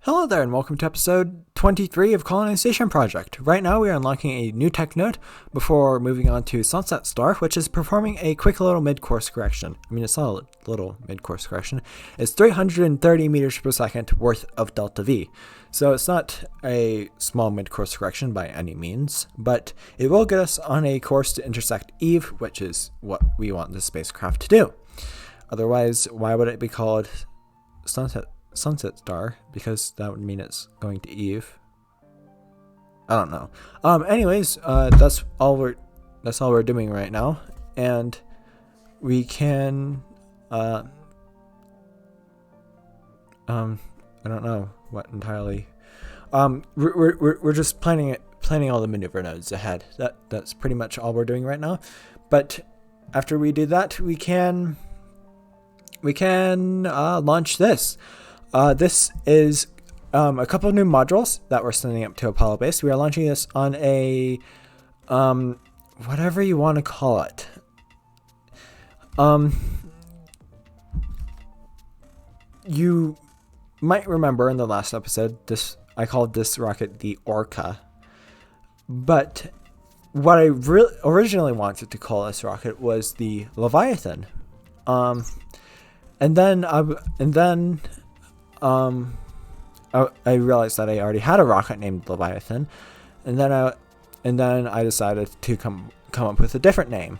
Hello there and welcome to episode 23 of Kolonization Project. Right now we are unlocking a new tech node before moving on to Sunset Star, which is performing a quick little mid-course correction. I mean, it's not a little mid-course correction. It's 330 meters per second worth of delta V. So it's not a small mid-course correction by any means, but it will get us on a course to intersect Eve, which is what we want this spacecraft to do. Otherwise, why would it be called Sunset Star? Because that would mean it's going to Eve. I don't know. Anyways, that's all we're doing right now, and we can I don't know what entirely. We're just planning all the maneuver nodes ahead. That's pretty much all we're doing right now. But after we do that, we can launch this. This is a couple of new modules that we're sending up to Apollo base. We are launching this on a whatever you want to call it. You might remember in the last episode, I called this rocket the Orca. But what I originally wanted to call this rocket was the Leviathan. And then I realized that I already had a rocket named Leviathan, and then I decided to come up with a different name.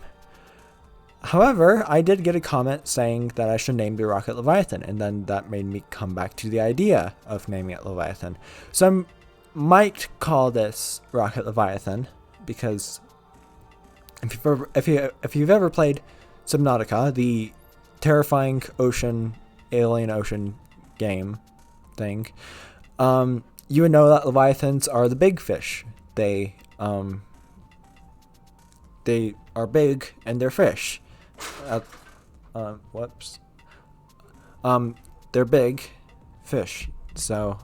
However, I did get a comment saying that I should name the rocket Leviathan, and then that made me come back to the idea of naming it Leviathan. So I might call this rocket Leviathan because if you've ever played Subnautica, the terrifying alien ocean game thing, you would know that Leviathans are the big fish. They are big and they're fish. They're big fish. So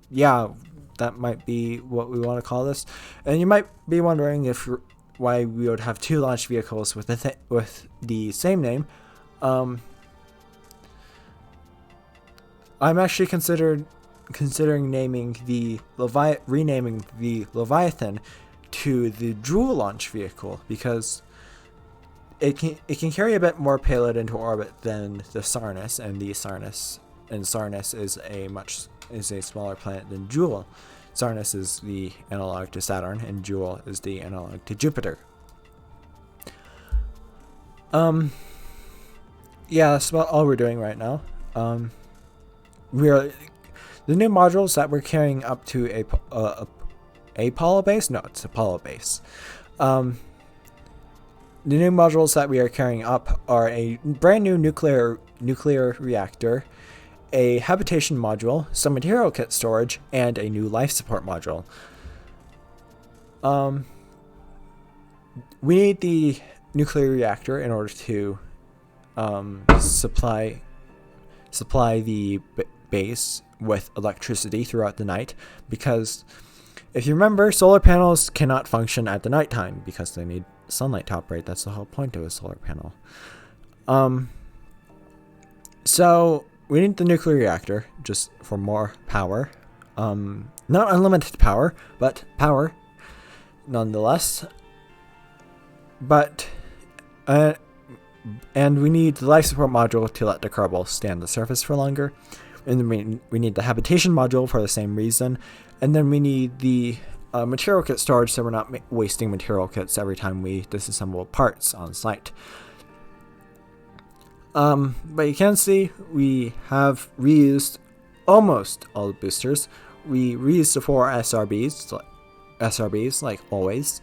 yeah, that might be what we want to call this. And you might be wondering why we would have two launch vehicles with the same name. I'm actually considering renaming the Leviathan to the Jewel launch vehicle because it can carry a bit more payload into orbit than the Sarnus, and Sarnus is a smaller planet than Jewel. Sarnus is the analog to Saturn, and Jewel is the analog to Jupiter. Yeah, that's about all we're doing right now. The new modules that we're carrying up to Apollo base? No, it's Apollo base. The new modules that we are carrying up are a brand new nuclear reactor, a habitation module, some material kit storage, and a new life support module. We need the nuclear reactor in order to supply the base with electricity throughout the night, because if you remember, solar panels cannot function at the nighttime because they need sunlight to operate. That's the whole point of a solar panel. So we need the nuclear reactor just for more power. Not unlimited power, but power nonetheless. But and we need the life support module to let the Kerbal stay on the surface for longer. And then we need the habitation module for the same reason. And then we need the material kit storage so we're not wasting material kits every time we disassemble parts on site. But you can see we have reused almost all the boosters. We reused the 4 SRBs like always.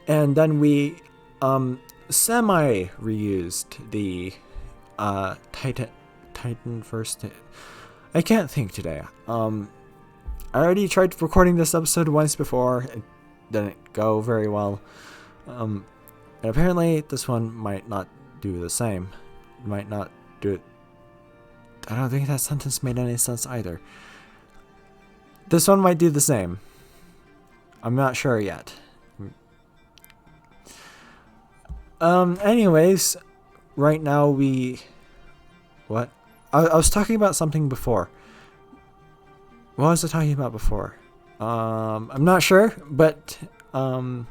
And then we semi-reused the Titan first. I can't think today. I already tried recording this episode once before. It didn't go very well. And apparently this one might not do the same. It might not do it. I don't think that sentence made any sense either. This one might do the same. I'm not sure yet. Anyways, right now what? I was talking about something before. what was I talking about before? I'm not sure, but I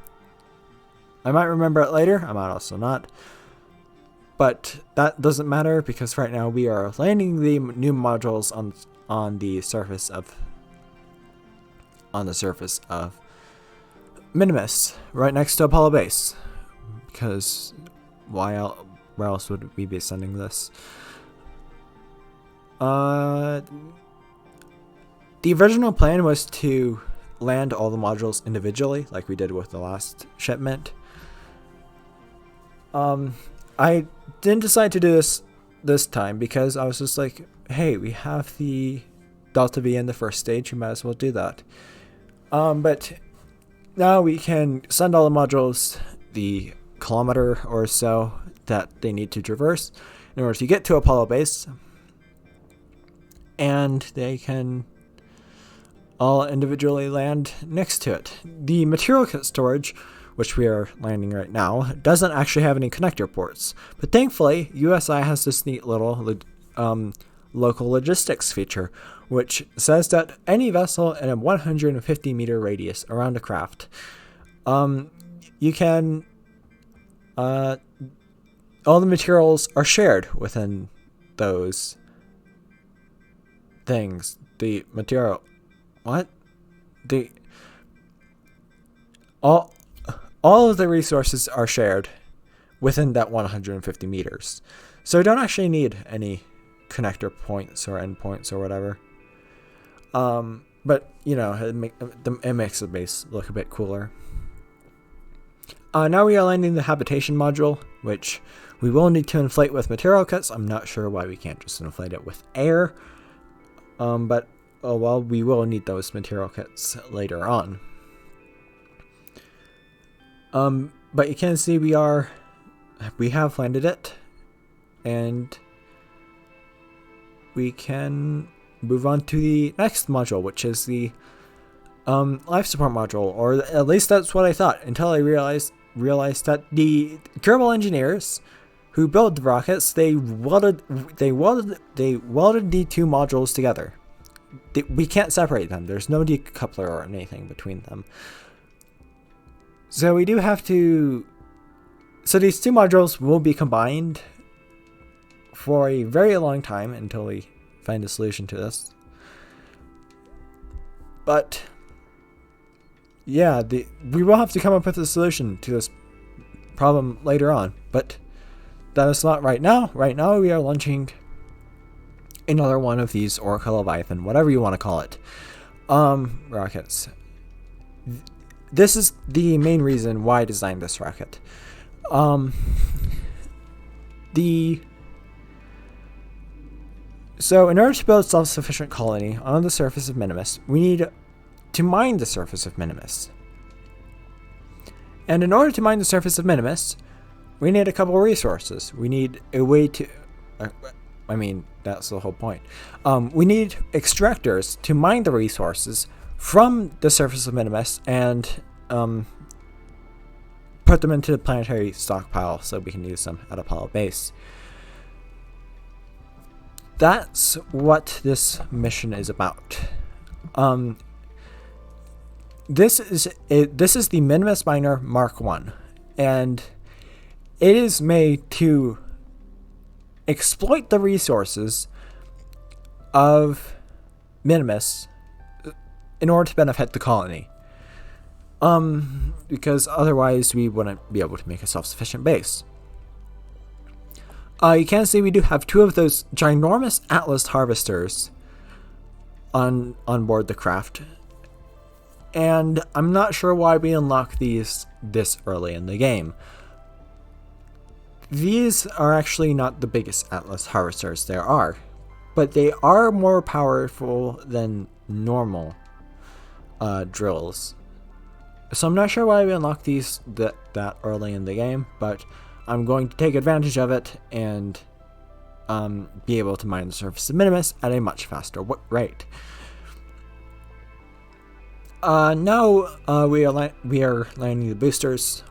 might remember it later. I might also not. But that doesn't matter because right now we are landing the new modules on the surface of Minmus, right next to Apollo base. Because where else would we be sending this? The original plan was to land all the modules individually, like we did with the last shipment. I didn't decide to do this time because I was just like, hey, we have the Delta V in the first stage, we might as well do that. But now we can send all the modules the kilometer or so that they need to traverse in order to get to Apollo base, and they can all individually land next to it. The material kit storage, which we are landing right now, doesn't actually have any connector ports, but thankfully USI has this neat little local logistics feature, which says that any vessel in a 150 meter radius around a craft, you can all the materials are shared within those things. The material, all of the resources are shared within that 150 meters. So we don't actually need any connector points or endpoints or whatever. But, you know, it makes the base look a bit cooler. Now we are landing the habitation module, which we will need to inflate with material kits. I'm not sure why we can't just inflate it with air. But, oh well, we will need those material kits later on. But you can see we have landed it, and we can move on to the next module, which is the life support module, or at least that's what I thought until I realized that the Kerbal engineers who build the rockets, they welded the two modules together. We can't separate them. There's no decoupler or anything between them. So we do have to... So these two modules will be combined for a very long time until we find a solution to this. But yeah, we will have to come up with a solution to this problem later on. But that is not right now. Right now we are launching another one of these Orca Leviathan, whatever you want to call it, rockets. This is the main reason why I designed this rocket. So in order to build a self-sufficient colony on the surface of Minmus, we need to mine the surface of Minmus. And in order to mine the surface of Minmus, we need a couple of resources. We need a way to... I mean, that's the whole point. We need extractors to mine the resources from the surface of Minmus and put them into the planetary stockpile so we can use them at Apollo base. That's what this mission is about. This is the Minmus Miner Mark 1, and it is made to exploit the resources of Minmus in order to benefit the colony. Because otherwise we wouldn't be able to make a self-sufficient base. You can see we do have two of those ginormous Atlas harvesters on board the craft. And I'm not sure why we unlock these this early in the game. These are actually not the biggest Atlas harvesters there are, but they are more powerful than normal drills. So I'm not sure why we unlock these that early in the game, but I'm going to take advantage of it and be able to mine the surface of Minmus at a much faster rate. Now we are landing the boosters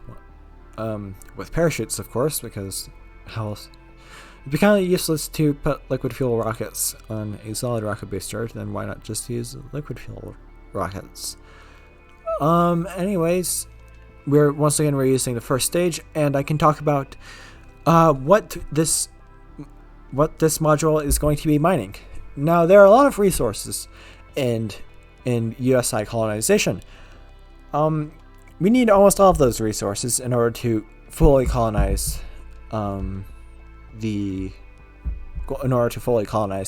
with parachutes, of course, because how else? It'd be kind of useless to put liquid fuel rockets on a solid rocket booster, then why not just use liquid fuel rockets? Anyways, we're using the first stage, and I can talk about what this module is going to be mining. Now, there are a lot of resources in USI colonization. We need almost all of those resources in order to fully colonize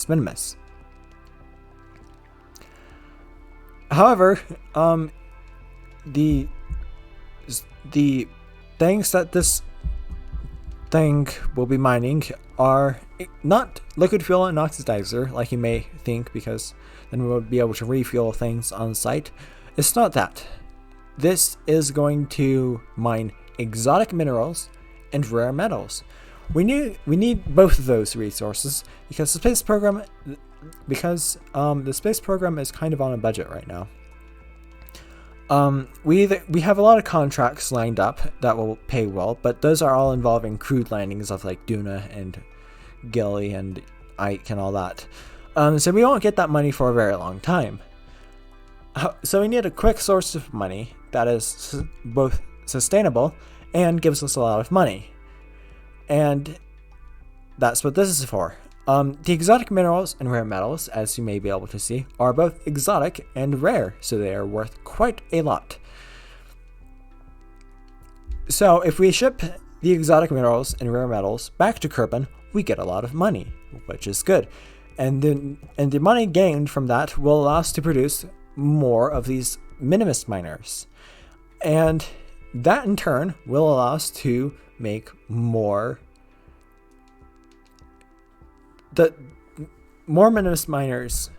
Minmus. However, the things that this thing will be mining are not liquid fuel and oxidizer like you may think, because then we will be able to refuel things on site. It's not that. This is going to mine exotic minerals and rare metals. We need both of those resources because the space program is kind of on a budget right now. We have a lot of contracts lined up that will pay well, but those are all involving crewed landings of like Duna and Gilly and Ike and all that. So we won't get that money for a very long time. So we need a quick source of money that is both sustainable and gives us a lot of money. And that's what this is for. The exotic minerals and rare metals, as you may be able to see, are both exotic and rare, so they are worth quite a lot. So if we ship the exotic minerals and rare metals back to Kerbin, we get a lot of money, which is good. And the money gained from that will allow us to produce more of these Minmus miners. And that in turn will allow us to make more Minmus miners.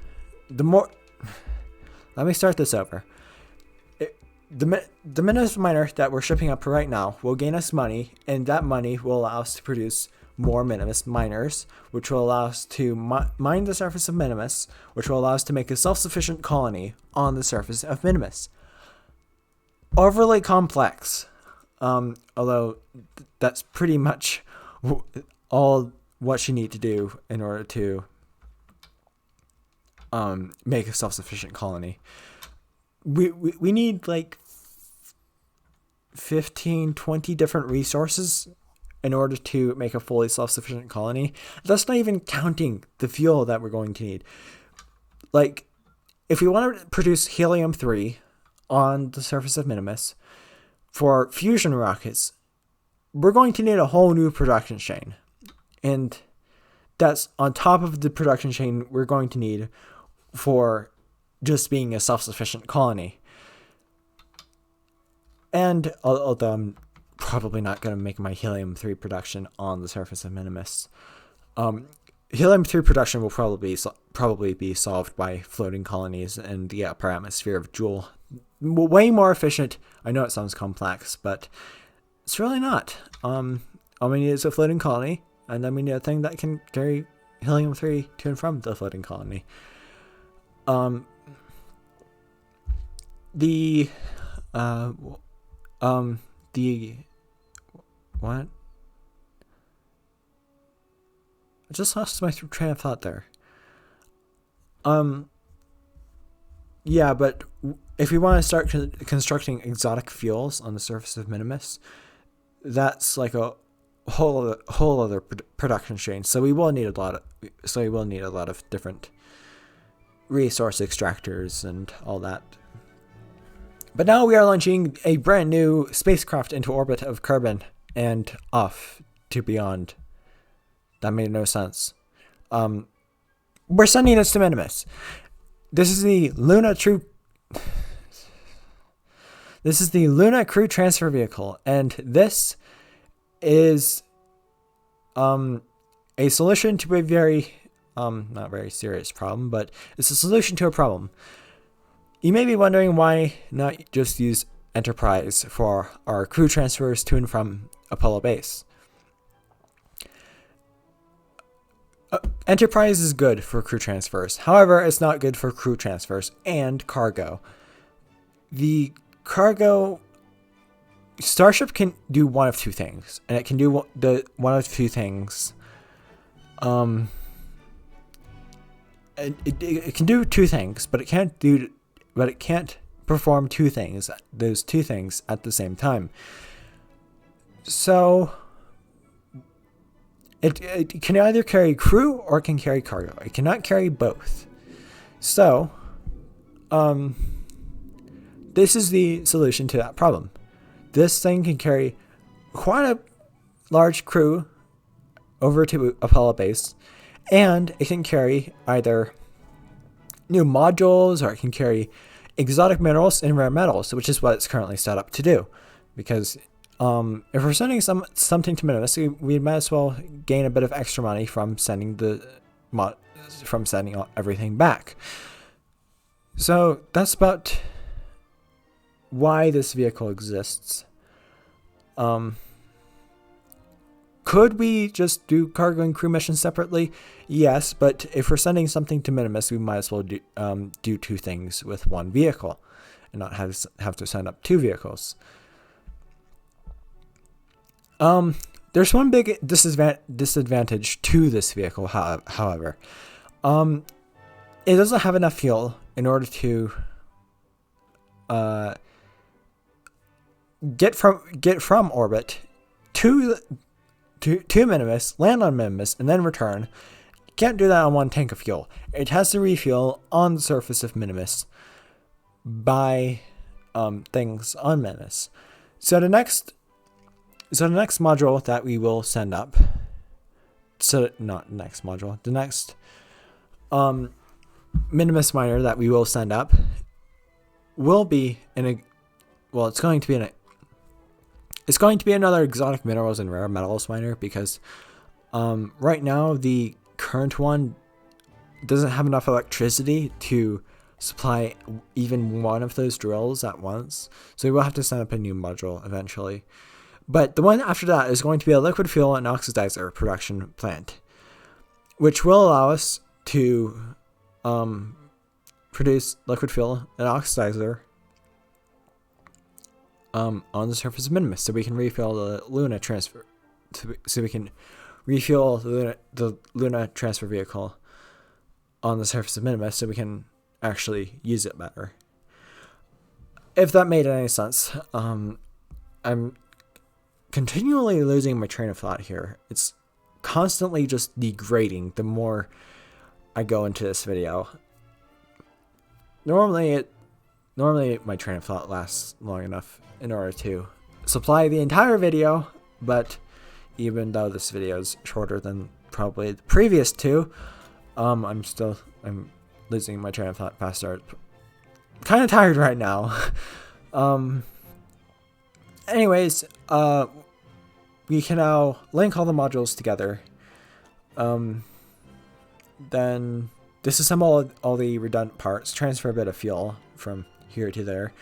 Let me start this over. The Minmus miner that we're shipping up right now will gain us money, and that money will allow us to produce more Minmus miners, which will allow us to mine the surface of Minmus, which will allow us to make a self-sufficient colony on the surface of Minmus. Overly complex, although that's pretty much all what you need to do in order to make a self-sufficient colony. We need like 15, 20 different resources in order to make a fully self-sufficient colony. That's not even counting the fuel that we're going to need. Like, if we want to produce helium-3 on the surface of Minmus for fusion rockets, we're going to need a whole new production chain. And that's on top of the production chain we're going to need for just being a self-sufficient colony. And although I'm probably not going to make my helium-3 production on the surface of Minmus, helium-3 production will probably be solved by floating colonies in the upper atmosphere of Joule. Way more efficient. I know it sounds complex, but it's really not. All we need is a floating colony, and then we need a thing that can carry helium-3 to and from the floating colony. What? I just lost my train of thought there. Yeah, but if we want to start constructing exotic fuels on the surface of Minmus, that's like a whole other production chain. So we will need a lot of different resource extractors and all that. But now we are launching a brand new spacecraft into orbit of Kerbin and off to beyond. That made no sense. We're sending this to Minmus. This is the Luna Crew Transfer Vehicle, and this is a solution to a very not very serious problem, but it's a solution to a problem. You may be wondering why not just use Enterprise for our crew transfers to and from Apollo base. Enterprise is good for crew transfers. However, it's not good for crew transfers and cargo. The cargo Starship can do one of two things, and it can do one of two things um, it can do two things, but it can't perform those two things at the same time. So it can either carry crew or it can carry cargo. It cannot carry both. So this is the solution to that problem. This thing can carry quite a large crew over to Apollo base, and it can carry either new modules or it can carry exotic minerals and rare metals, which is what it's currently set up to do. Because if we're sending something to Minmus, we might as well gain a bit of extra money from sending everything back. So that's about why this vehicle exists. Could we just do cargo and crew missions separately? Yes, but if we're sending something to Minmus, we might as well do two things with one vehicle and not have to send up two vehicles. There's one big disadvantage to this vehicle, however. It doesn't have enough fuel in order to get from orbit to Minmus, land on Minmus, and then return. You can't do that on one tank of fuel. It has to refuel on the surface of Minmus by things on Minmus. So the next module that we will send up. The next Minmus miner that we will send up will be it's going to be another exotic minerals and rare metals miner, because right now the current one doesn't have enough electricity to supply even one of those drills at once. So we will have to send up a new module eventually. But the one after that is going to be a liquid fuel and oxidizer production plant, which will allow us to produce liquid fuel and oxidizer on the surface of Minmus, so we can refuel the Luna transfer. So we can refuel the Luna transfer vehicle on the surface of Minmus, so we can actually use it better. If that made any sense. I'm continually losing my train of thought here. It's constantly just degrading the more I go into this video. Normally my train of thought lasts long enough in order to supply the entire video, but even though this video is shorter than probably the previous two, I'm losing my train of thought faster. Kind of tired right now. Anyways, we can now link all the modules together. Then disassemble all the redundant parts, transfer a bit of fuel from here to there.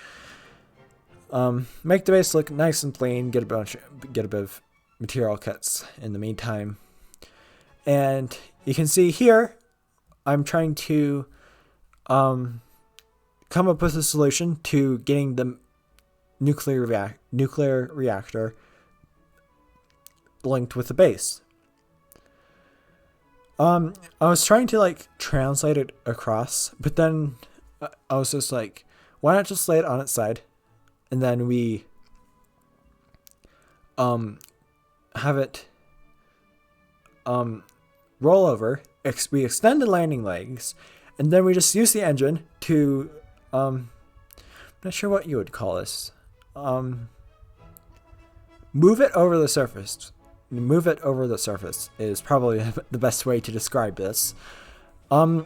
Make the base look nice and clean, get a bit of material kits in the meantime. And you can see here, I'm trying to come up with a solution to getting the nuclear reactor linked with the base. I was trying to translate it across, but then I was just like, why not just lay it on its side, and then we have it roll over. We extend the landing legs, and then we just use the engine to I'm not sure what you would call this. Move it over the surface. Move it over the surface is probably the best way to describe this. I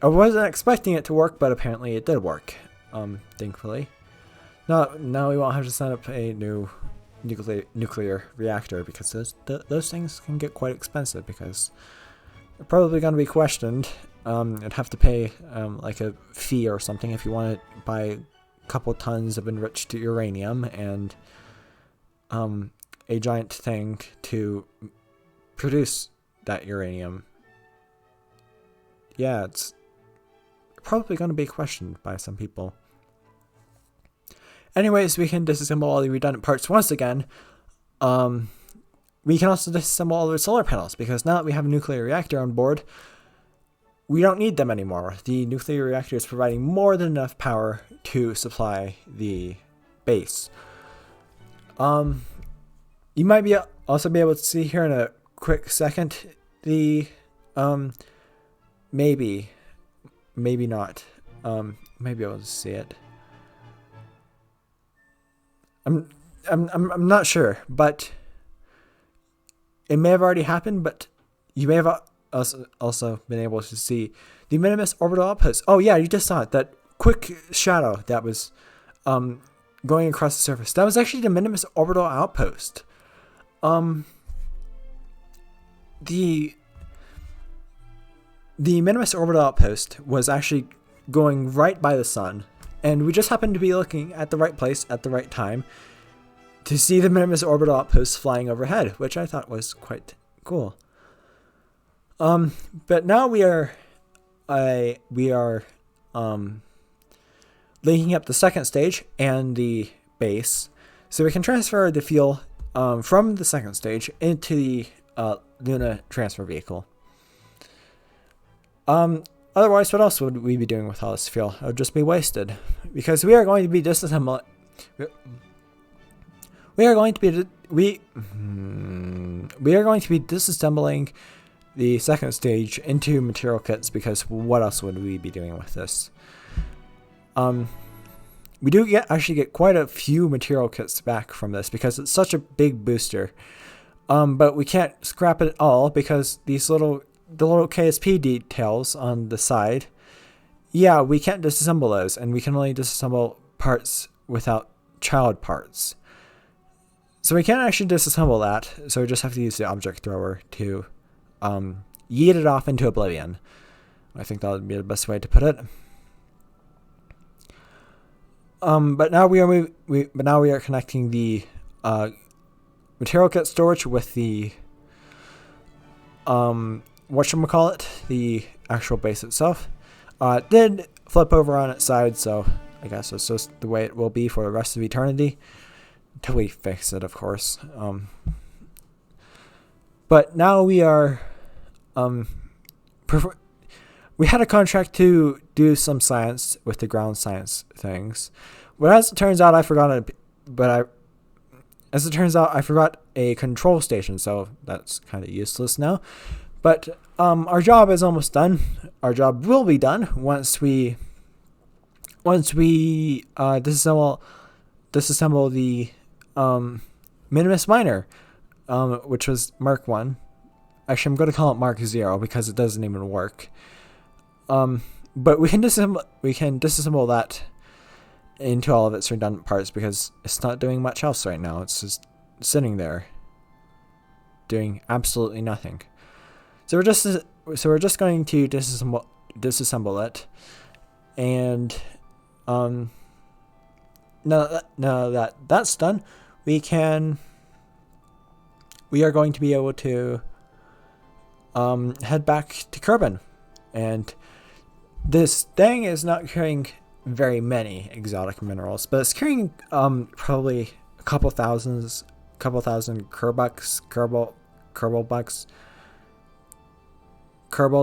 wasn't expecting it to work, but apparently it did work. Thankfully. Now we won't have to set up a new nuclear reactor, because those things can get quite expensive, because they're probably going to be questioned. You'd have to pay a fee or something if you want to buy a couple tons of enriched uranium and a giant thing to produce that uranium. Yeah, it's probably going to be questioned by some people. Anyways, we can disassemble all the redundant parts once again. we can also disassemble all the solar panels, because now that we have a nuclear reactor on board, we don't need them anymore. The nuclear reactor is providing more than enough power to supply the base. You might also be able to see here in a quick second the maybe not. Maybe I'll see it. I'm not sure, but it may have already happened, but you may have also been able to see the Minmus orbital outpost. Oh yeah, you just saw it. That quick shadow that was going across the surface. That was actually the Minmus orbital outpost. The Minmus orbital outpost was actually going right by the sun, and we just happened to be looking at the right place at the right time to see the Minmus orbital outpost flying overhead, which I thought was quite cool. But now we are linking up the second stage and the base, so we can transfer the fuel from the second stage into the Luna transfer vehicle. Otherwise, what else would we be doing with all this fuel? It would just be wasted, because we are going to be disassembling. We are going to be disassembling the second stage into material kits, because what else would we be doing with this? We do actually get quite a few material kits back from this, because it's such a big booster. But we can't scrap it all, because the little KSP details on the side, yeah, we can't disassemble those, and we can only disassemble parts without child parts. So we can't actually disassemble that, so we just have to use the object thrower to yeet it off into oblivion. I think that would be the best way to put it. But now we are connecting the material kit storage with the whatchamacallit, the actual base itself. It did flip over on its side, so I guess it's just the way it will be for the rest of eternity. Until we fix it, of course. But now we are we had a contract to do some science with the ground science things. But as it turns out, I forgot a control station, so that's kind of useless now. But our job is almost done. Our job will be done once we disassemble the Minmus miner, which was Mark 1. Actually, I'm going to call it Mark 0 because it doesn't even work. But we can disassemble that into all of its redundant parts, because it's not doing much else right now. It's just sitting there doing absolutely nothing. So we're just going to disassemble it, and now that that's done, we are going to be able to head back to Kerbin. And this thing is not carrying very many exotic minerals, but it's carrying probably a couple thousand Kerbal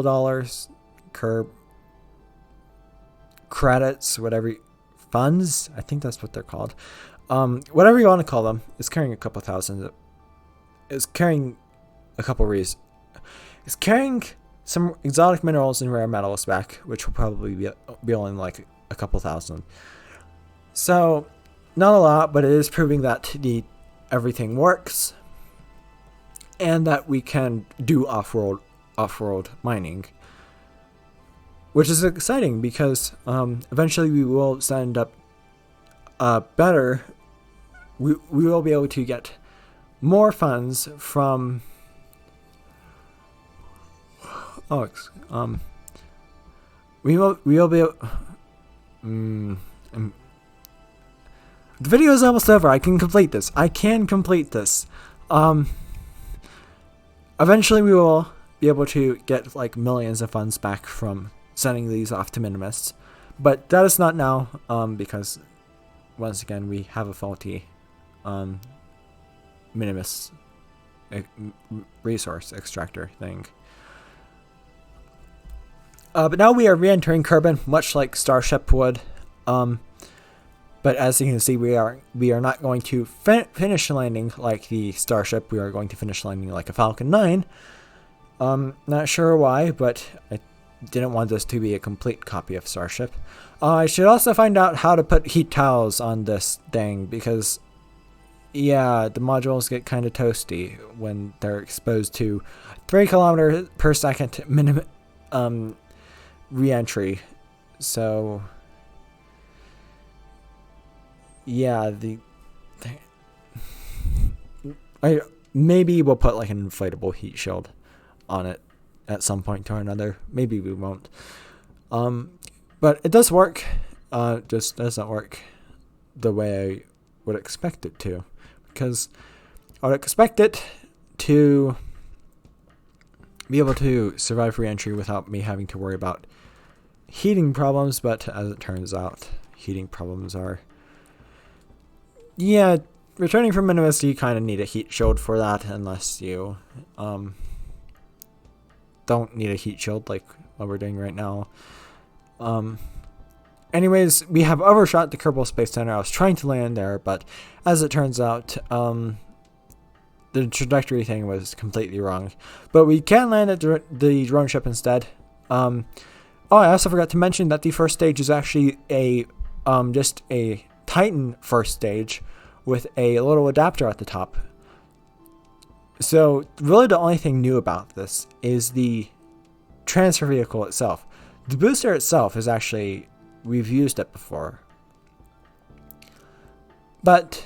dollars, credits, whatever, funds, I think that's what they're called. Whatever you want to call them, it's carrying a couple thousand. It's carrying a couple It's carrying some exotic minerals and rare metals back, which will probably be only like a couple thousand. So, not a lot, but it is proving that everything works, and that we can do off-road mining, which is exciting, because eventually we will end up better. We will be able to get more funds from we will be able, the video is almost over. I can complete this. Eventually we will be able to get like millions of funds back from sending these off to Minmus, but that is not now, because once again we have a faulty Minmus resource extractor thing. But now we are re-entering Kerbin, much like Starship would. But as you can see, we are not going to finish landing like the Starship. We are going to finish landing like a Falcon 9. Not sure why, but I didn't want this to be a complete copy of Starship. I should also find out how to put heat tiles on this thing, because yeah, the modules get kind of toasty when they're exposed to 3 kilometers per second minimum re-entry. So yeah, maybe we'll put like an inflatable heat shield on it at some point or another. Maybe we won't. But it does work. Just doesn't work the way I would expect it to, because I would expect it to be able to survive re-entry without me having to worry about heating problems. But as it turns out, heating problems are, yeah, returning from Minmus, you kind of need a heat shield for that, unless you don't need a heat shield like what we're doing right now. Anyways, we have overshot the Kerbal Space Center. I was trying to land there, but as it turns out, the trajectory thing was completely wrong. But we can land at the drone ship instead. Oh, I also forgot to mention that the first stage is actually a just a Titan first stage with a little adapter at the top. So really the only thing new about this is the transfer vehicle itself. The booster itself is actually, we've used it before. But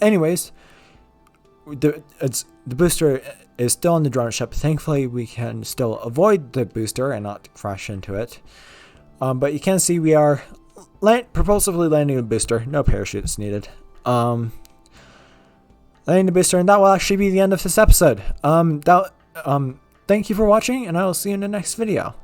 anyways, the booster is still on the drone ship. Thankfully we can still avoid the booster and not crash into it. But you can see we are propulsively landing a booster. No parachutes needed. Landing the booster, and that will actually be the end of this episode. Thank you for watching, and I will see you in the next video.